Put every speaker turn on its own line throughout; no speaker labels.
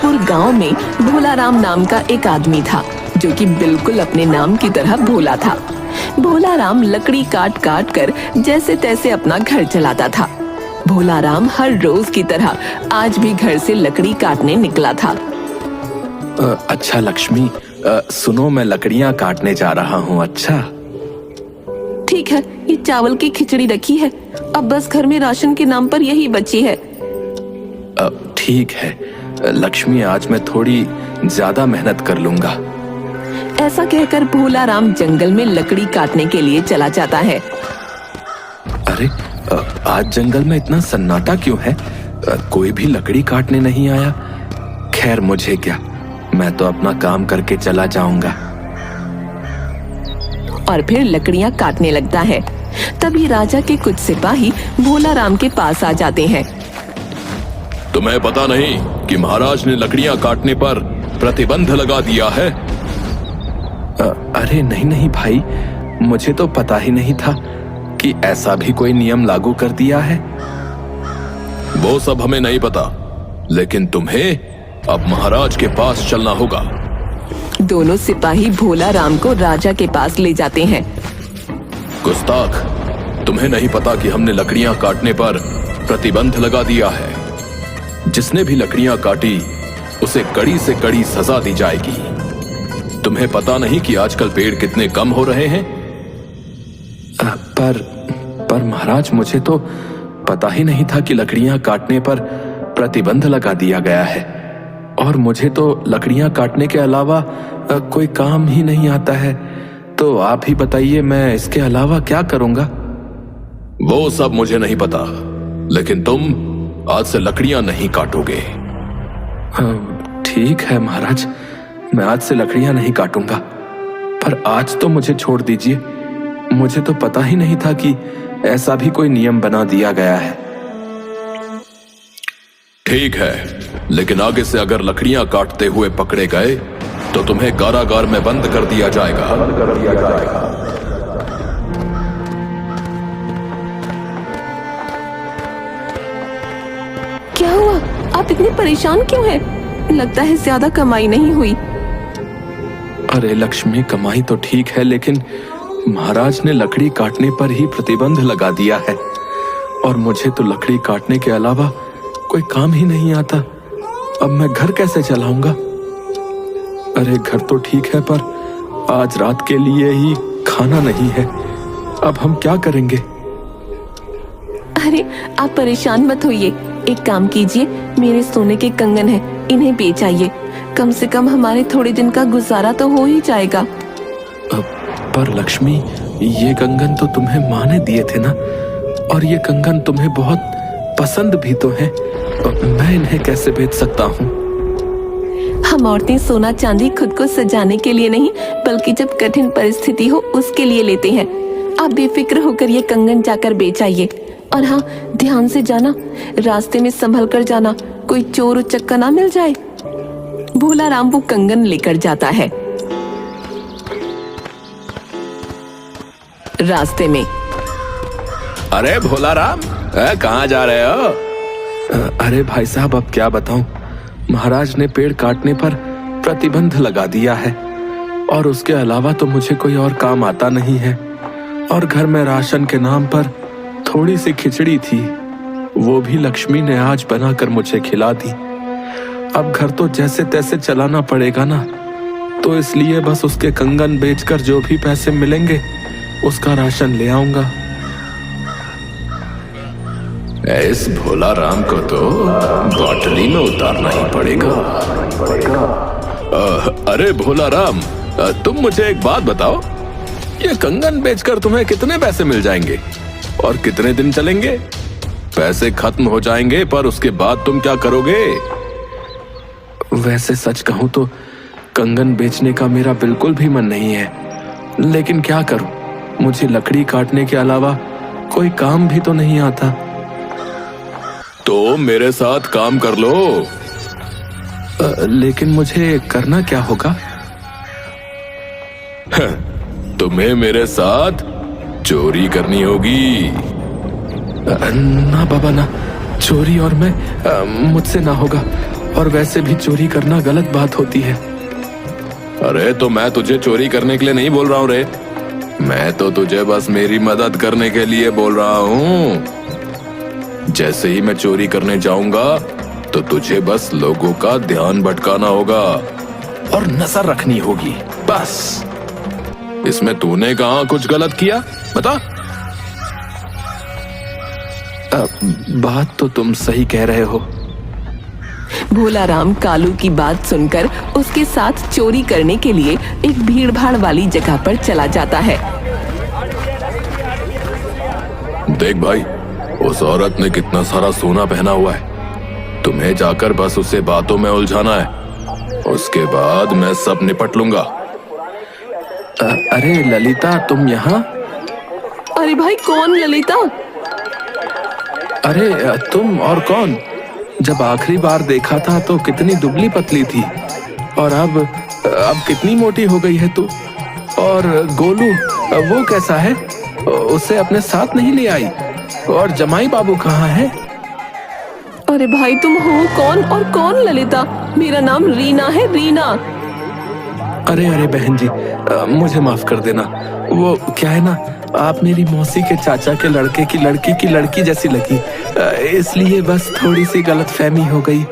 जंगलपुर गांव में भोला राम नाम का एक आदमी था जो कि बिल्कुल अपने नाम की तरह भोला था। भोला राम लकड़ी काट काट कर जैसे तैसे अपना घर चलाता था। भोला राम हर रोज की तरह आज भी घर से लकड़ी काटने निकला था।
अच्छा लक्ष्मी, सुनो, मैं लकड़ियाँ काटने जा रहा हूँ। अच्छा
ठीक है, ये चावल की खिचड़ी रखी है, अब बस घर में राशन के नाम पर यही बची है।
ठीक है लक्ष्मी, आज मैं थोड़ी ज्यादा मेहनत कर लूंगा।
ऐसा कहकर भोला राम जंगल में लकड़ी काटने के लिए चला जाता है।
अरे आज जंगल में इतना सन्नाटा क्यों है? कोई भी लकड़ी काटने नहीं आया। खैर मुझे क्या, मैं तो अपना काम करके चला जाऊंगा।
और फिर लकड़ियां काटने लगता है। तभी राजा के कुछ सिपाही भोला राम के पास आ जाते हैं।
तुम्हें पता नहीं कि महाराज ने लकड़ियां काटने पर प्रतिबंध लगा दिया है?
अरे नहीं नहीं भाई, मुझे तो पता ही नहीं था कि ऐसा भी कोई नियम लागू कर दिया है।
वो सब हमें नहीं पता, लेकिन तुम्हें अब महाराज के पास चलना होगा।
दोनों सिपाही भोला राम को राजा के पास ले जाते हैं।
गुस्ताख, तुम्हें नहीं पता कि हमने लकड़ियां काटने पर प्रतिबंध लगा दिया है। जिसने भी लकड़ियां काटी उसे कड़ी से कड़ी सजा दी जाएगी। तुम्हें पता नहीं कि आजकल पेड़ कितने कम हो रहे हैं?
पर महाराज, मुझे तो पता ही नहीं था कि लकड़ियां काटने पर प्रतिबंध लगा दिया गया है। और मुझे तो लकड़ियां काटने के अलावा कोई काम ही नहीं आता है। तो आप ही बताइए, मैं इसके अलावा क्या करूंगा?
वो सब मुझे नहीं पता, लेकिन तुम आज से लकड़ियां नहीं काटोगे।
ठीक है महाराज, मैं आज से लकड़ियां नहीं काटूंगा। पर आज तो मुझे छोड़ दीजिए, मुझे तो पता ही नहीं था कि ऐसा भी कोई नियम बना दिया गया है।
ठीक है, लेकिन आगे से अगर लकड़ियां काटते हुए पकड़े गए तो तुम्हें कारागार में बंद कर दिया जाएगा।
क्या हुआ? आप इतने परेशान क्यों हैं? लगता है ज्यादा कमाई नहीं हुई।
अरे लक्ष्मी, कमाई तो ठीक है, लेकिन महाराज ने लकड़ी काटने पर ही प्रतिबंध लगा दिया है। और मुझे तो लकड़ी काटने के अलावा कोई काम ही नहीं आता। अब मैं घर कैसे चलाऊंगा? अरे घर तो ठीक है, पर आज रात के लिए ही खाना नहीं है। अब हम क्या करेंगे?
अरे आप परेशान मत होइए, एक काम कीजिए, मेरे सोने के कंगन हैं, इन्हें बेच आइए। कम से कम हमारे थोड़े दिन का गुजारा तो हो ही जाएगा।
पर लक्ष्मी, ये कंगन तो तुम्हें माँ ने दिए थे ना, और ये कंगन तुम्हें बहुत पसंद भी तो है। मैं इन्हें कैसे बेच सकता हूँ?
हम औरतें सोना चांदी खुद को सजाने के लिए नहीं, बल्कि जब कठिन परिस्थिति हो उसके लिए लेते हैं। आप बेफिक्र होकर ये कंगन जाकर बेच आइए। और हाँ, ध्यान से जाना, रास्ते में संभल कर जाना, कोई चोर उचक्का ना मिल जाए। भोला राम वो कंगन लेकर जाता है। रास्ते में,
अरे भोला राम, कहाँ जा रहे हो? अरे भाई साहब, अब क्या बताऊं, महाराज ने पेड़ काटने पर प्रतिबंध लगा दिया है। और उसके अलावा तो मुझे कोई और काम आता नहीं है। और घर में राशन के नाम पर थोड़ी सी खिचड़ी थी, वो भी लक्ष्मी ने आज बनाकर मुझे खिला दी। अब घर तो जैसे तैसे चलाना पड़ेगा ना, तो इसलिए बस उसके कंगन बेचकर जो भी पैसे मिलेंगे उसका राशन ले आऊंगा।
इस भोला राम को तो बाटली में उतारना ही पड़ेगा। अरे भोला राम, तुम मुझे एक बात बताओ, ये कंगन बेचकर तुम्हें कितने पैसे मिल जाएंगे और कितने दिन चलेंगे? पैसे खत्म हो जाएंगे, पर उसके बाद तुम क्या करोगे?
वैसे सच कहूं तो कंगन बेचने का मेरा बिल्कुल भी मन नहीं है, लेकिन क्या करूं, मुझे लकड़ी काटने के अलावा कोई काम भी तो नहीं आता।
तो मेरे साथ काम कर लो।
लेकिन मुझे करना क्या होगा?
तुम्हें मेरे साथ चोरी करनी होगी।
ना बाबा ना, चोरी और मैं मुझसे ना होगा। और वैसे भी चोरी करना गलत बात होती है।
अरे तो मैं तुझे चोरी करने के लिए नहीं बोल रहा हूँ रे, मैं तो तुझे बस मेरी मदद करने के लिए बोल रहा हूँ। जैसे ही मैं चोरी करने जाऊंगा तो तुझे बस लोगों का ध्यान भटकाना होगा और नजर रखनी होगी, बस। इसमें तूने कहाँ कुछ गलत किया, बता।
बात तो तुम सही कह रहे हो।
भोला राम कालू की बात सुनकर उसके साथ चोरी करने के लिए एक भीड़-भाड़ वाली जगह पर चला जाता है।
देख भाई, उस औरत ने कितना सारा सोना पहना हुआ है। तुम्हें जाकर बस उसे बातों में उलझाना है, उसके बाद मैं सब निपट लूंगा।
अरे ललिता, तुम यहाँ?
अरे भाई, कौन ललिता?
अरे तुम और कौन? जब आखिरी बार देखा था तो कितनी दुबली पतली थी, और अब कितनी मोटी हो गई है तू। और गोलू, वो कैसा है? उसे अपने साथ नहीं ले आई? और जमाई बाबू कहाँ है?
अरे भाई, तुम हो कौन और कौन ललिता? मेरा नाम रीना है, रीना।
अरे अरे बहन जी, मुझे माफ कर देना। वो क्या है ना, आप मेरी मौसी के चाचा के लड़के की लड़की जैसी लगी, इसलिए बस थोड़ी सी गलतफहमी हो गई।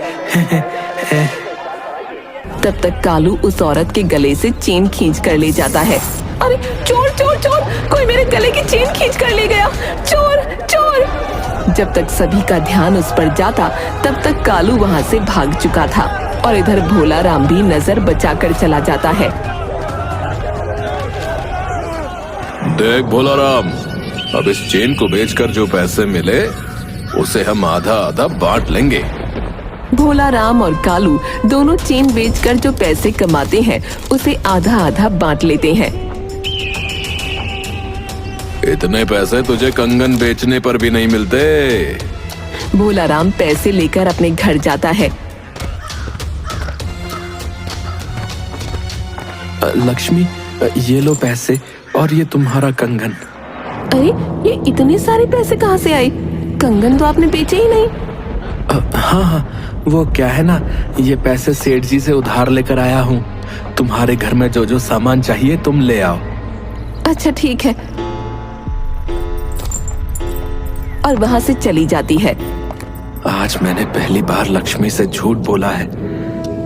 तब तक कालू उस औरत के गले से चेन खींच कर ले जाता है। अरे चोर चोर चोर, कोई मेरे गले की चेन खींच कर ले गया, चोर चोर। जब तक सभी का ध्यान उस पर जाता तब तक कालू वहाँ से भाग चुका था, और इधर भोला राम भी नजर बचाकर चला जाता है।
देख भोला राम, अब इस चेन को बेचकर जो पैसे मिले उसे हम आधा आधा बांट लेंगे।
भोला राम और कालू दोनों चेन बेचकर जो पैसे कमाते हैं उसे आधा आधा बांट लेते हैं।
इतने पैसे तुझे कंगन बेचने पर भी नहीं मिलते।
भोला राम पैसे लेकर अपने घर जाता है।
लक्ष्मी, ये लो पैसे, और ये तुम्हारा कंगन।
अरे, ये इतने सारे पैसे कहाँ से आए? कंगन तो आपने बेचे ही नहीं।
हाँ हाँ, वो क्या है ना, ये पैसे सेठ जी से उधार लेकर आया हूँ। तुम्हारे घर में जो जो सामान चाहिए तुम ले आओ।
अच्छा ठीक है। और वहाँ से चली जाती है।
आज मैंने पहली बार लक्ष्मी से झूठ बोला है,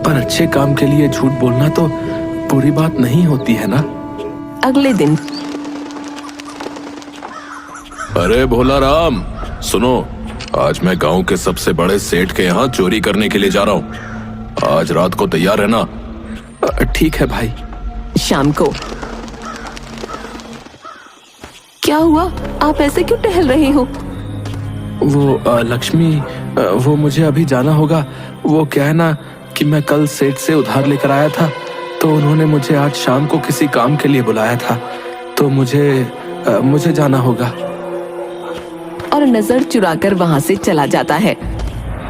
पर अच्छे काम के लिए झूठ बोलना तो बुरी बात नहीं होती है ना।
अगले दिन।
अरे भोला राम, सुनो, आज मैं गांव के सबसे बड़े सेठ के यहाँ चोरी करने के लिए जा रहा हूँ। आज रात को तैयार रहना।
ठीक है भाई।
शाम को। क्या हुआ? आप ऐसे क्यों टहल रहे हो?
वो लक्ष्मी, वो मुझे अभी जाना होगा। वो क्या है ना कि मैं कल सेठ से उधार लेकर आया था, तो उन्होंने मुझे आज शाम को किसी काम के लिए बुलाया था, तो मुझे जाना होगा।
और नजर चुराकर वहाँ से चला जाता है।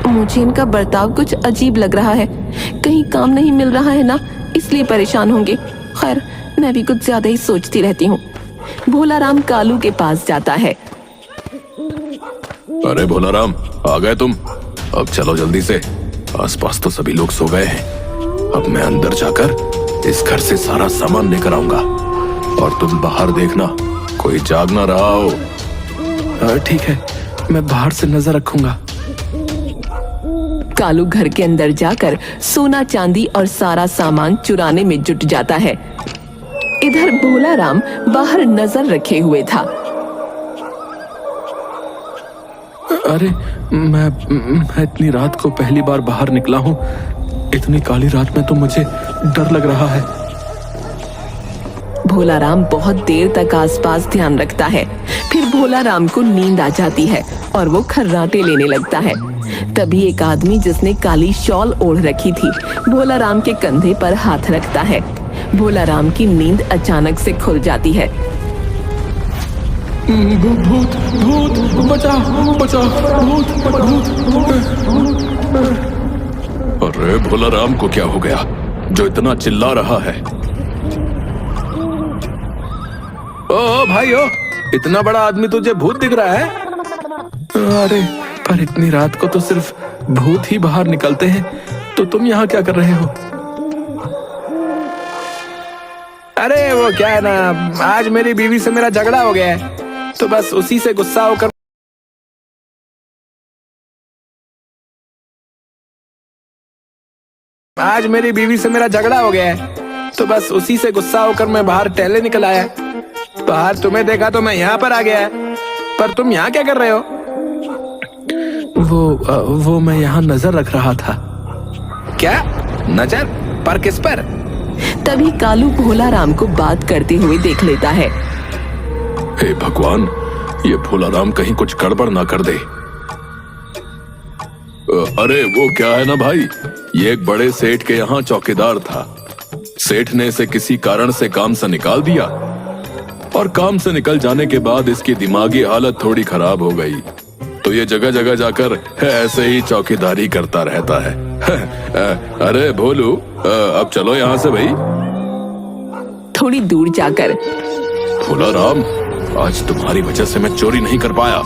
मुझे इनका बर्ताव कुछ अजीब लग रहा है। कहीं काम नहीं मिल रहा है ना, इसलिए परेशान होंगे। खैर, मैं भी कुछ ज्यादा ही सोचती रहती हूँ। भोला राम कालू के पास जाता है।
अरे भोला राम, आ गए तुम? अब चलो जल्दी से, आसपास तो सभी लोग सो गए हैं। अब मैं अंदर जाकर इस घर से सारा सामान लेकर आऊंगा, और तुम बाहर देखना कोई जाग ना रहा हो।
ठीक है, मैं बाहर से नजर रखूंगा।
कालू घर के अंदर जाकर सोना चांदी और सारा सामान चुराने में जुट जाता है। इधर भोला राम बाहर नजर रखे हुए था।
अरे मैं इतनी रात को पहली बार बाहर निकला हूँ। इतनी काली रात में तो मुझे डर लग रहा है।
भोला राम बहुत देर तक आसपास ध्यान रखता है। फिर भोला राम को नींद आ जाती है और वो खर्राटे लेने लगता है। तभी एक आदमी जिसने काली शॉल ओढ़ रखी थी भोला राम के कंधे पर हाथ रखता है। भोला राम की नींद अचानक से खुल जाती है।
भूत भूत, बचाओ बचाओ, भूत भूत।
अरे भोला राम को क्या हो गया जो इतना चिल्ला रहा है?
ओ भाई, ओ इतना बड़ा आदमी तुझे भूत दिख रहा है? अरे पर इतनी रात को तो सिर्फ भूत ही बाहर निकलते हैं। तो तुम यहाँ क्या कर रहे हो? अरे वो क्या है ना, आज मेरी बीवी से मेरा झगड़ा हो गया है, तो बस उसी से गुस्सा होकर मैं बाहर टहलने निकल आया। बाहर तुम्हें देखा तो मैं यहाँ पर आ गया, पर तुम यहाँ क्या कर रहे हो? वो मैं यहाँ नजर रख रहा था। क्या नजर? पर किस पर?
तभी कालू भोला राम को बात करते हुए देख लेता है।
हे भगवान, ये भोला राम कहीं कुछ गड़बड़ ना कर दे। अरे वो क्या है ना भाई, ये एक बड़े सेठ के यहाँ चौकीदार था। सेठ ने इसे किसी कारण से काम से निकाल दिया, और काम से निकल जाने के बाद इसकी दिमागी हालत थोड़ी खराब हो गई, तो ये जगह जगह जाकर ऐसे ही चौकीदारी करता रहता है। अरे भोलू, अब चलो यहाँ से भाई।
थोड़ी दूर जाकर,
भोला राम, आज तुम्हारी वजह से मैं चोरी नहीं कर पाया।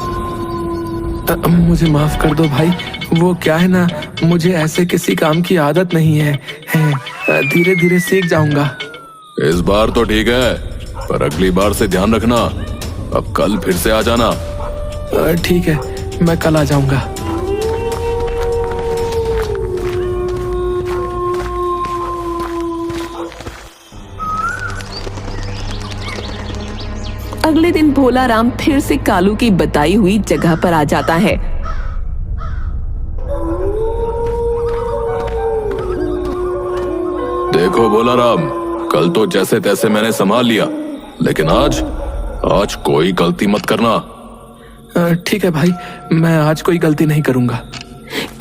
मुझे माफ कर दो भाई, वो क्या है ना, मुझे ऐसे किसी काम की आदत नहीं है। धीरे धीरे सीख जाऊंगा।
इस बार तो ठीक है, पर अगली बार से ध्यान रखना। अब कल फिर से आ जाना।
ठीक है, मैं कल आ जाऊंगा।
अगले दिन भोला राम फिर से कालू की बताई हुई जगह पर आ जाता है।
देखो भोला राम, कल तो जैसे तैसे मैंने संभाल लिया, लेकिन आज कोई गलती मत करना।
ठीक है भाई, मैं आज कोई गलती नहीं करूंगा।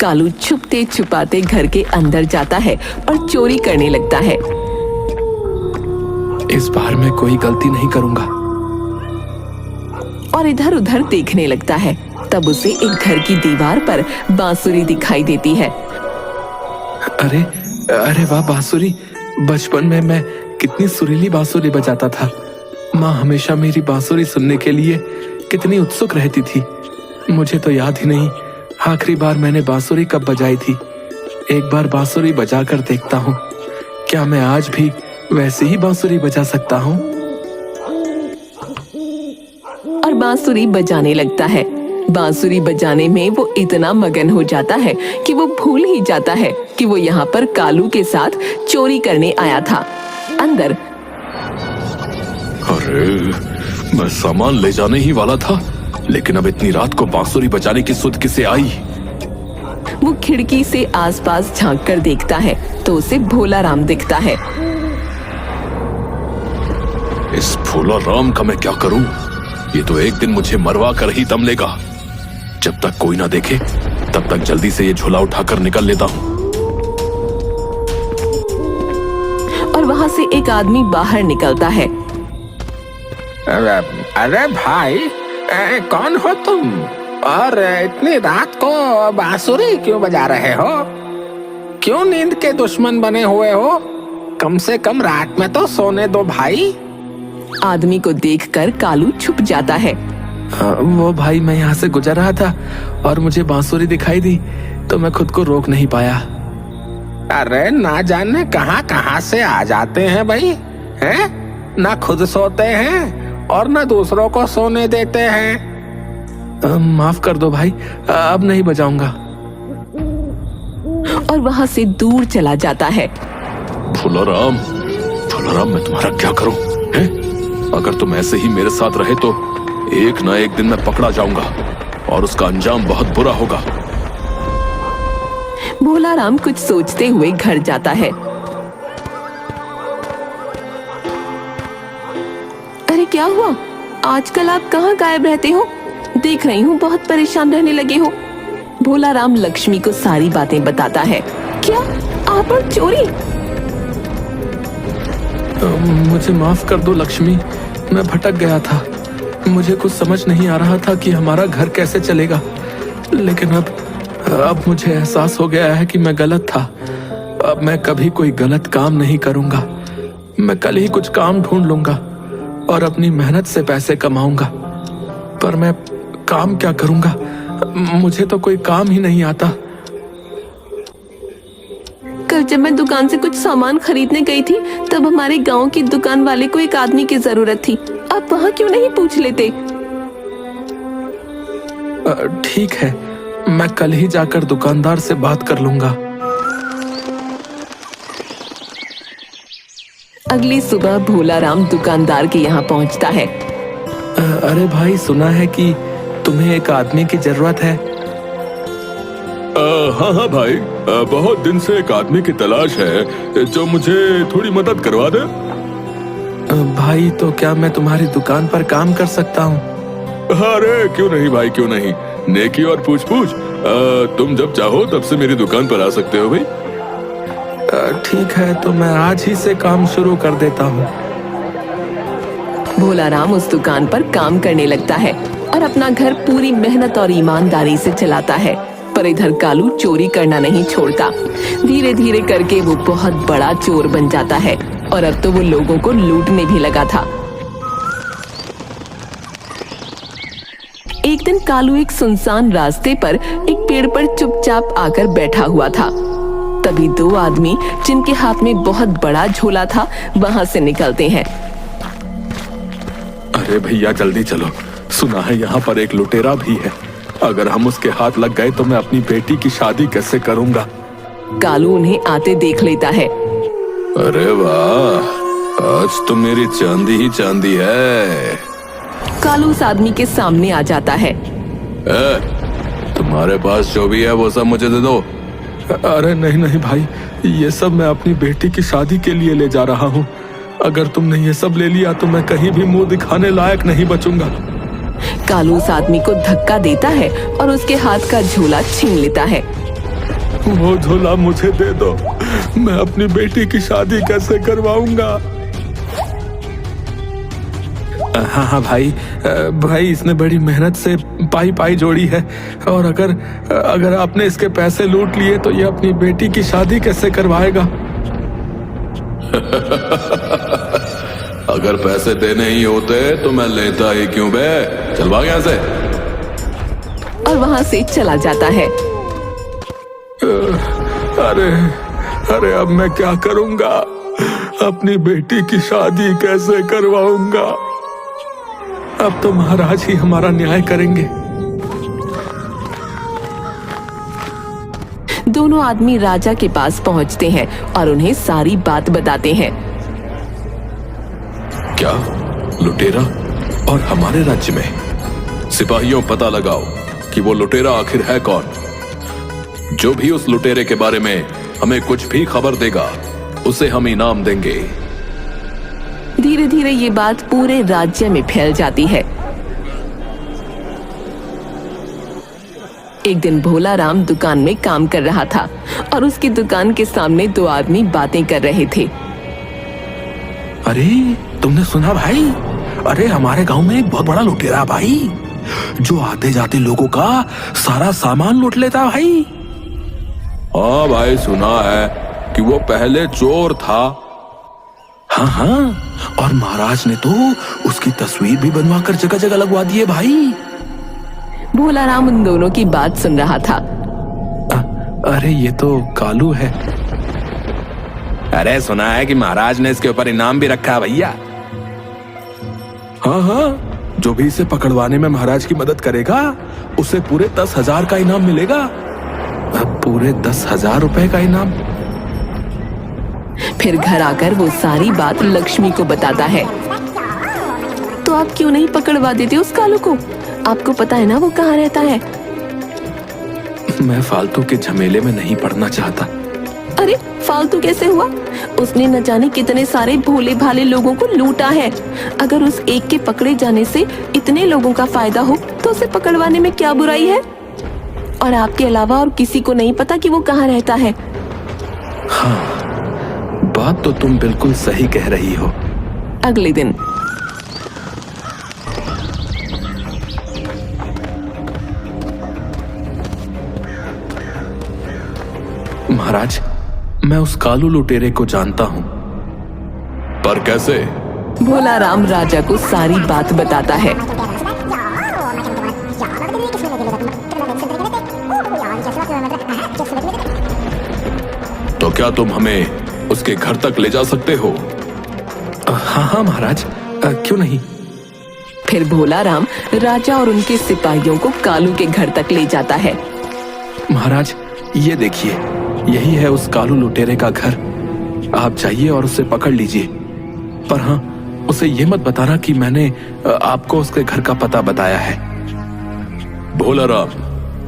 कालू छुपते छुपाते घर के अंदर जाता है और चोरी करने लगता है।
इस बार मैं कोई गलती नहीं करूंगा।
और इधर उधर देखने लगता है। तब उसे एक घर की दीवार पर बांसुरी दिखाई देती है।
अरे अरे वाह, बांसुरी! बचपन में मैं कितनी सुरीली बांसुरी बजाता था। माँ हमेशा मेरी बांसुरी सुनने के लिए कितनी उत्सुक रहती थी। मुझे तो याद ही नहीं आखिरी बार मैंने बांसुरी कब बजाई थी। एक बार बांसुरी बजा कर देखता हूँ, क्या मैं आज भी वैसे ही बांसुरी बजा सकता हूँ?
और बांसुरी बजाने लगता है। बांसुरी बजाने में वो इतना मगन हो जाता है कि वो भूल ही जाता है कि वो यहाँ पर कालू के साथ चोरी करने आया था। अंदर,
अरे मैं सामान ले जाने ही वाला था, लेकिन अब इतनी रात को बांसुरी बजाने की सुध किसे आई?
वो खिड़की से आसपास झांक कर देखता है तो उसे भोला राम दिखता है।
इस भोला राम का मैं क्या करूं? ये तो एक दिन मुझे मरवा कर ही दम लेगा। जब तक कोई ना देखे तब तक जल्दी से ये झोला उठाकर निकल लेता हूं।
और वहां से एक आदमी बाहर निकलता है।
अरे भाई, कौन हो तुम? और इतनी रात को बांसुरी क्यों बजा रहे हो? क्यों नींद के दुश्मन बने हुए हो? कम से कम रात में तो सोने दो भाई।
आदमी को देखकर कालू छुप जाता है।
वो भाई, मैं यहाँ से गुजर रहा था और मुझे बांसुरी दिखाई दी, तो मैं खुद को रोक नहीं पाया। अरे ना जाने कहाँ कहाँ से आ जाते हैं भाई, हैं? ना खुद सोते हैं और ना दूसरों को सोने देते हैं। माफ कर दो भाई, अब नहीं बजाऊंगा।
और वहां से दूर चला जाता है।
भोला राम, मैं तुम्हारा क्या करूं? हैं? अगर तुम ऐसे ही मेरे साथ रहे तो एक ना एक दिन मैं पकड़ा जाऊंगा और उसका अंजाम बहुत बुरा होगा।
भोला राम कुछ सोचते हुए घर जाता है। अरे क्या हुआ? आजकल आप कहाँ गायब रहते हो? देख रही हूँ बहुत परेशान रहने लगे हो। भोला राम लक्ष्मी को सारी बातें बताता है। क्या आप और चोरी?
मुझे माफ कर दो लक्ष्मी, मैं भटक गया था। मुझे कुछ समझ नहीं आ रहा था कि हमारा घर कैसे चलेगा, लेकिन अब मुझे एहसास हो गया है कि मैं गलत था। अब मैं कभी कोई गलत काम नहीं करूंगा। मैं कल ही कुछ काम ढूंढ लूंगा और अपनी मेहनत से पैसे कमाऊंगा। पर मैं काम क्या करूंगा? मुझे तो कोई काम ही नहीं आता।
आज जब मैं दुकान से कुछ सामान खरीदने गई थी तब हमारे गांव की दुकान वाले को एक आदमी की जरूरत थी। आप वहाँ क्यों नहीं पूछ लेते?
ठीक है, मैं कल ही जाकर दुकानदार से बात कर लूंगा।
अगली सुबह भोला राम दुकानदार के यहाँ पहुँचता है।
अरे भाई, सुना है कि तुम्हें एक आदमी की जरूरत है।
हाँ हाँ भाई, बहुत दिन से एक आदमी की तलाश है जो मुझे थोड़ी मदद करवा दे।
भाई, तो क्या मैं तुम्हारी दुकान पर काम कर सकता हूँ?
अरे क्यों नहीं भाई, क्यों नहीं। नेकी और पूछ पूछ, तुम जब चाहो तब से मेरी दुकान पर आ सकते हो भाई।
ठीक है, तो मैं आज ही से काम शुरू कर देता हूँ।
भोला राम उस दुकान पर काम करने लगता है और अपना घर पूरी मेहनत और ईमानदारी से चलाता है। पर इधर कालू चोरी करना नहीं छोड़ता। धीरे धीरे करके वो बहुत बड़ा चोर बन जाता है और अब तो वो लोगों को लूटने भी लगा था। एक दिन कालू एक सुनसान रास्ते पर एक पेड़ पर चुपचाप आकर बैठा हुआ था। तभी दो आदमी जिनके हाथ में बहुत बड़ा झोला था वहां से निकलते हैं।
अरे भैया जल्दी चलो, सुना है यहाँ पर एक लुटेरा भी है। अगर हम उसके हाथ लग गए तो मैं अपनी बेटी की शादी कैसे करूंगा।
कालू उन्हें आते देख लेता है।
अरे वाह, आज तो मेरी चांदी ही चांदी है।
कालू उस आदमी के सामने आ जाता है।
तुम्हारे पास जो भी है वो सब मुझे दे दो।
अरे नहीं नहीं भाई, ये सब मैं अपनी बेटी की शादी के लिए ले जा रहा हूँ। अगर तुमने ये सब ले लिया तो मैं कहीं भी मुंह दिखाने लायक नहीं बचूंगा।
कालू उस आदमी को धक्का देता है और उसके हाथ का झोला छीन लेता है।
वो झोला मुझे दे दो, मैं अपनी बेटी की शादी कैसे करवाऊंगा। हाँ हाँ भाई, भाई इसने बड़ी मेहनत से पाई पाई जोड़ी है और अगर आपने इसके पैसे लूट लिए तो ये अपनी बेटी की शादी कैसे करवाएगा।
अगर पैसे देने ही होते तो मैं लेता ही क्यों बे। चल भाग यहाँ से।
और वहां से चला जाता है।
अरे अरे अब मैं क्या करूंगा, अपनी बेटी की शादी कैसे करवाऊंगा। अब तो महाराज ही हमारा न्याय करेंगे।
दोनों आदमी राजा के पास पहुंचते हैं और उन्हें सारी बात बताते हैं।
क्या लुटेरा और हमारे राज्य में? सिपाहियों पता लगाओ कि वो लुटेरा आखिर है कौन। जो भी उस लुटेरे के बारे में हमें कुछ भी खबर देगा उसे हम इनाम देंगे।
धीरे धीरे ये बात पूरे राज्य में फैल जाती है। एक दिन भोला राम दुकान में काम कर रहा था और उसकी दुकान के सामने दो आदमी बातें कर रहे थे।
अरे तुमने सुना भाई? अरे हमारे गांव में एक बहुत बड़ा लुटेरा भाई, जो आते जाते लोगों का सारा सामान लूट लेता भाई।
हाँ भाई, सुना है कि वो पहले चोर था।
हाँ हाँ, और महाराज ने तो उसकी तस्वीर भी बनवा कर जगह जगह लगवा दी है भाई।
भोला राम उन दोनों की बात सुन रहा था।
अरे ये तो कालू है।
अरे सुना है कि महाराज ने इसके ऊपर इनाम भी रखा है भैया।
हाँ हाँ, जो भी इसे पकड़वाने में महाराज की मदद करेगा उसे पूरे 10,000 का इनाम मिलेगा। पूरे 10,000 रुपए का इनाम।
फिर घर आकर वो सारी बात लक्ष्मी को बताता है। तो आप क्यों नहीं पकड़वा देते उस कालू को? आपको पता है ना वो कहाँ रहता है।
मैं फालतू के झमेले में नहीं पड़ना चाहता।
अरे फालतू कैसे हुआ? उसने न जाने कितने सारे भोले भाले लोगों को लूटा है। अगर उस एक के पकड़े जाने से इतने लोगों का फायदा हो तो उसे पकड़वाने में क्या बुराई है? और आपके अलावा और किसी को नहीं पता कि वो कहाँ रहता है।
हाँ, बात तो तुम बिल्कुल सही कह रही हो।
अगले दिन
महाराज, मैं उस कालू लुटेरे को जानता हूँ।
पर कैसे?
भोला राम राजा को सारी बात बताता है।
तो क्या तुम हमें उसके घर तक ले जा सकते हो?
हाँ हाँ महाराज, क्यों नहीं।
फिर भोला राम राजा और उनके सिपाहियों को कालू के घर तक ले जाता है।
महाराज ये देखिए, यही है उस कालू लुटेरे का घर। आप जाइए और उसे पकड़ लीजिए, पर हाँ उसे ये मत बताना कि मैंने आपको उसके घर का पता बताया है।
भोला राम,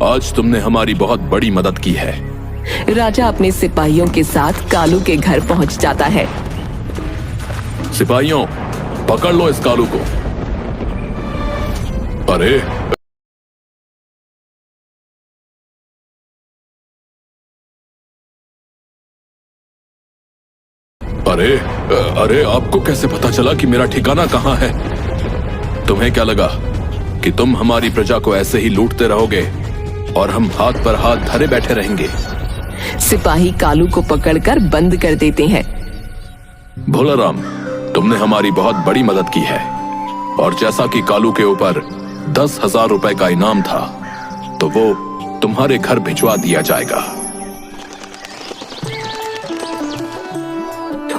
आज तुमने हमारी बहुत बड़ी मदद की है।
राजा अपने सिपाहियों के साथ कालू के घर पहुंच जाता है।
सिपाहियों, पकड़ लो इस कालू को। अरे अरे अरे, आपको कैसे पता चला कि मेरा ठिकाना कहाँ है? तुम्हें क्या लगा कि तुम हमारी प्रजा को ऐसे ही लूटते रहोगे और हम हाथ पर हाथ धरे बैठे रहेंगे?
सिपाही कालू को पकड़कर बंद कर देते हैं।
भोला राम, तुमने हमारी बहुत बड़ी मदद की है, और जैसा कि कालू के ऊपर 10,000 रुपए का इनाम था, तो वो तुम्हारे घर भिजवा दिया जाएगा।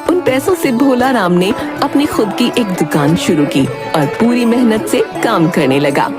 उन पैसों से भोला राम ने अपनी खुद की एक दुकान शुरू की और पूरी मेहनत से काम करने लगा।